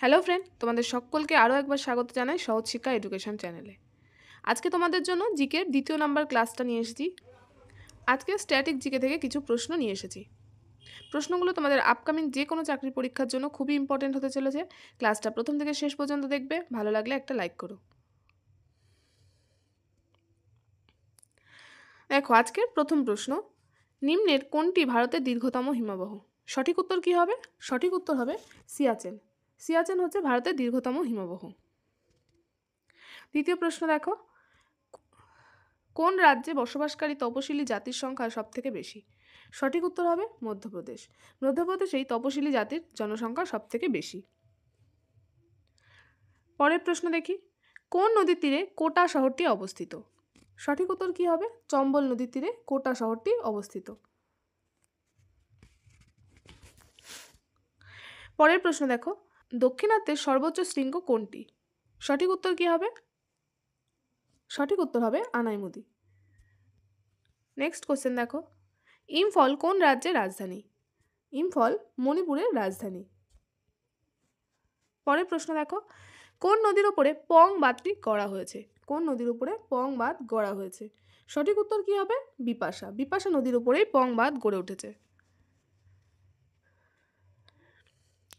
Hello friend, তোমাদের সকলকে আরও একবার স্বাগত জানাই সহজ শিক্ষা এডুকেশন চ্যানেলে। আজকে তোমাদের জন্য জিকের দ্বিতীয় নাম্বার ক্লাসটা নিয়ে এসেছি। আজকে স্ট্যাটিক জিকে থেকে কিছু প্রশ্ন নিয়ে এসেছি। প্রশ্নগুলো তোমাদের আপকামিং যে কোনো চাকরির পরীক্ষার জন্য খুবই ইম্পর্টেন্ট হতে চলেছে। ক্লাসটা প্রথম থেকে শেষ পর্যন্ত দেখবে, ভালো লাগলে একটা লাইক করো। দেখো, আজকের প্রথম প্রশ্ন, নিম্নের কোনটি ভারতের দীর্ঘতম হিমবাহ? সঠিক উত্তর কী হবে? সঠিক উত্তর হবে সিয়াচেন। সিয়াচেন হচ্ছে ভারতের দীর্ঘতম হিমবাহ। দ্বিতীয় প্রশ্ন দেখো, কোন রাজ্যে বসবাসকারী তপশিলি জাতির সংখ্যা সবথেকে বেশি? সঠিক উত্তর হবে মধ্যপ্রদেশ। মধ্যপ্রদেশেই তপশিলি জাতির জনসংখ্যা সবথেকে বেশি। পরের প্রশ্ন দেখি, কোন নদীর তীরে কোটা শহরটি অবস্থিত? সঠিক উত্তর কী হবে? চম্বল নদীর তীরে কোটা শহরটি অবস্থিত। পরের প্রশ্ন দেখো, দক্ষিণাত্যের সর্বোচ্চ শৃঙ্গ কোনটি? সঠিক উত্তর কী হবে? সঠিক উত্তর হবে আনাইমুদি। নেক্সট কোশ্চেন দেখো, ইম্ফল কোন রাজ্যের রাজধানী? ইম্ফল মণিপুরের রাজধানী। পরের প্রশ্ন দেখো, কোন নদীর উপরে পং বাঁধটি গড়া হয়েছে? কোন নদীর উপরে পং বাঁধ গড়া হয়েছে? সঠিক উত্তর কী হবে? বিপাশা। বিপাশা নদীর উপরেই পং বাঁধ গড়ে উঠেছে।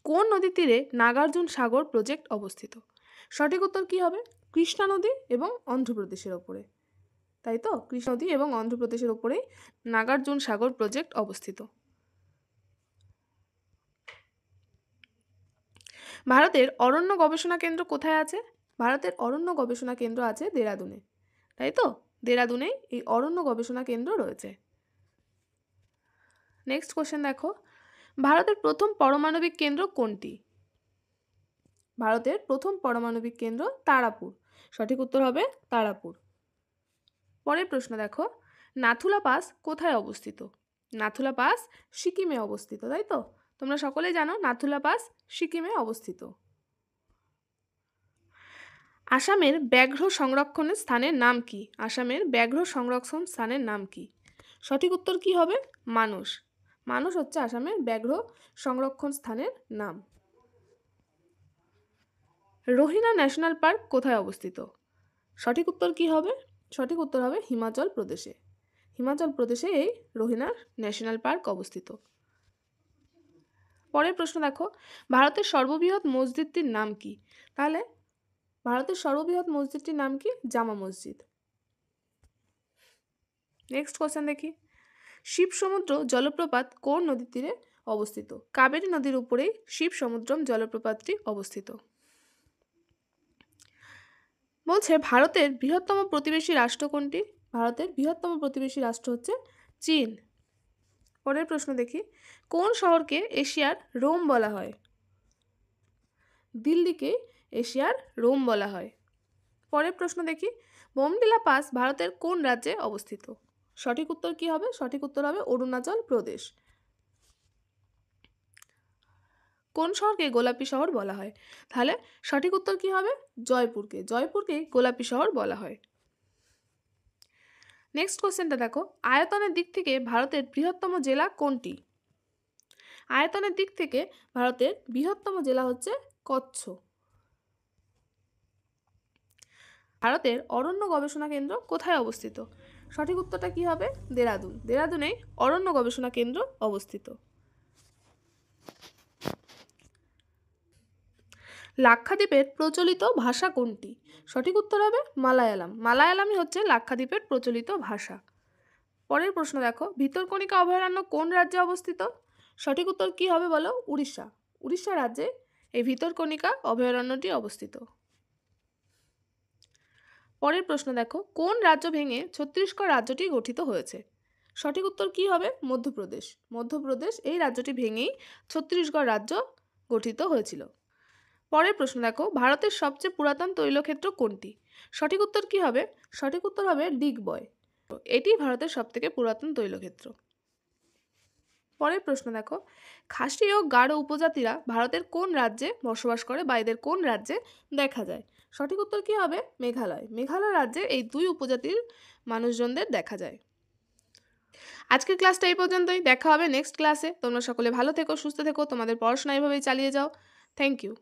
কোন নদীর তীরে নাগার্জুন সাগর প্রজেক্ট অবস্থিত? সঠিক উত্তর কী হবে? কৃষ্ণা নদী এবং অন্ধ্রপ্রদেশের ওপরে। তাই তো, কৃষ্ণা নদী এবং অন্ধ্রপ্রদেশের ওপরেই নাগার্জুন সাগর প্রজেক্ট অবস্থিত। ভারতের অরণ্য গবেষণা কেন্দ্র কোথায় আছে? ভারতের অরণ্য গবেষণা কেন্দ্র আছে দেরাদুনে। তাই তো, দেরাদুনেই এই অরণ্য গবেষণা কেন্দ্র রয়েছে। নেক্সট কোশ্চেন দেখো, ভারতের প্রথম পারমাণবিক কেন্দ্র কোনটি? ভারতের প্রথম পারমাণবিক কেন্দ্র তারাপুর। সঠিক উত্তর হবে তারাপুর। পরের প্রশ্ন দেখো, নাথুলা পাস কোথায় অবস্থিত? নাথুলা পাস সিকিমে অবস্থিত। তাই তো, তোমরা সকলেই জানো নাথুলা পাস সিকিমে অবস্থিত। আসামের ব্যাঘ্র সংরক্ষণের স্থানের নাম কি? আসামের ব্যাঘ্র সংরক্ষণ স্থানের নাম কি? সঠিক উত্তর কি হবে? মানস। মানস হচ্ছে আসামের ব্যাঘ্র সংরক্ষণ স্থানের নাম। রোহিনা ন্যাশনাল পার্ক কোথায় অবস্থিত? সঠিক উত্তর কি হবে? সঠিক উত্তর হবে হিমাচল প্রদেশে। হিমাচল প্রদেশে এই রোহিনা ন্যাশনাল পার্ক অবস্থিত। পরের প্রশ্ন দেখো, ভারতের সর্ববৃহৎ মসজিদটির নাম কি? তাহলে ভারতের সর্ববৃহৎ মসজিদটির নাম কি? জামা মসজিদ। নেক্সট কোশ্চেন দেখি, শিব সমুদ্র জলপ্রপাত কোন নদীর তীরে অবস্থিত? কাবেরী নদীর উপরেই শিব সমুদ্রম জলপ্রপাতটি অবস্থিত। বলছে ভারতের বৃহত্তম প্রতিবেশী রাষ্ট্র কোনটি? ভারতের বৃহত্তম প্রতিবেশী রাষ্ট্র হচ্ছে চীন। পরের প্রশ্ন দেখি, কোন শহরকে এশিয়ার রোম বলা হয়? দিল্লিকে এশিয়ার রোম বলা হয়। পরের প্রশ্ন দেখি, বোমডিলা পাস ভারতের কোন রাজ্যে অবস্থিত? সঠিক উত্তর কি হবে? সঠিক উত্তর হবে অরুণাচল প্রদেশ। কোন শহরকে গোলাপি শহর বলা হয়? তাহলে সঠিক উত্তর কি হবে? জয়পুরকে। জয়পুরকে গোলাপি শহর বলা হয়। নেক্সট কোশ্চেনটা দেখো, আয়তনের দিক থেকে ভারতের বৃহত্তম জেলা কোনটি? আয়তনের দিক থেকে ভারতের বৃহত্তম জেলা হচ্ছে কচ্ছ। ভারতের অরণ্য গবেষণা কেন্দ্র কোথায় অবস্থিত? সঠিক উত্তরটা কি হবে? দেরাদুন। দেরাদুনেই অরণ্য গবেষণা কেন্দ্র অবস্থিত। লাক্ষাদ্বীপের প্রচলিত ভাষা কোনটি? সঠিক উত্তর হবে মালায়ালাম। মালায়ালামই হচ্ছে লাক্ষাদ্বীপের প্রচলিত ভাষা। পরের প্রশ্ন দেখো, ভিতরকণিকা অভয়ারণ্য কোন রাজ্যে অবস্থিত? সঠিক উত্তর কি হবে বলো? উড়িষ্যা। উড়িষ্যা রাজ্যে এই ভিতরকণিকা অভয়ারণ্যটি অবস্থিত। পরের প্রশ্ন দেখো, কোন রাজ্য ভেঙে ছত্তিশগড় রাজ্যটি গঠিত হয়েছে? সঠিক উত্তর কি হবে? মধ্যপ্রদেশ। মধ্যপ্রদেশ এই রাজ্যটি ভেঙেই ছত্তিশগড় রাজ্য গঠিত হয়েছিল। পরের প্রশ্ন দেখো, ভারতের সবচেয়ে পুরাতন তৈলক্ষেত্র কোনটি? সঠিক উত্তর কি হবে? সঠিক উত্তর হবে ডিগবয়। এটি ভারতের সবথেকে পুরাতন তৈলক্ষেত্র। পরের প্রশ্ন দেখো, খাসি ও গারো উপজাতিরা ভারতের কোন রাজ্যে বসবাস করে বা এদের কোন রাজ্যে দেখা যায়? সঠিক উত্তর কি হবে? মেঘালয়। মেঘালয় রাজ্যে এই দুই উপজাতির মানুষজনদের দেখা যায়। আজকের ক্লাসটা এই পর্যন্তই। দেখা হবে নেক্সট ক্লাসে। তোমরা সকলে ভালো থেকো, সুস্থ থেকো, তোমাদের পড়াশোনা এভাবেই চালিয়ে যাও। Thank you.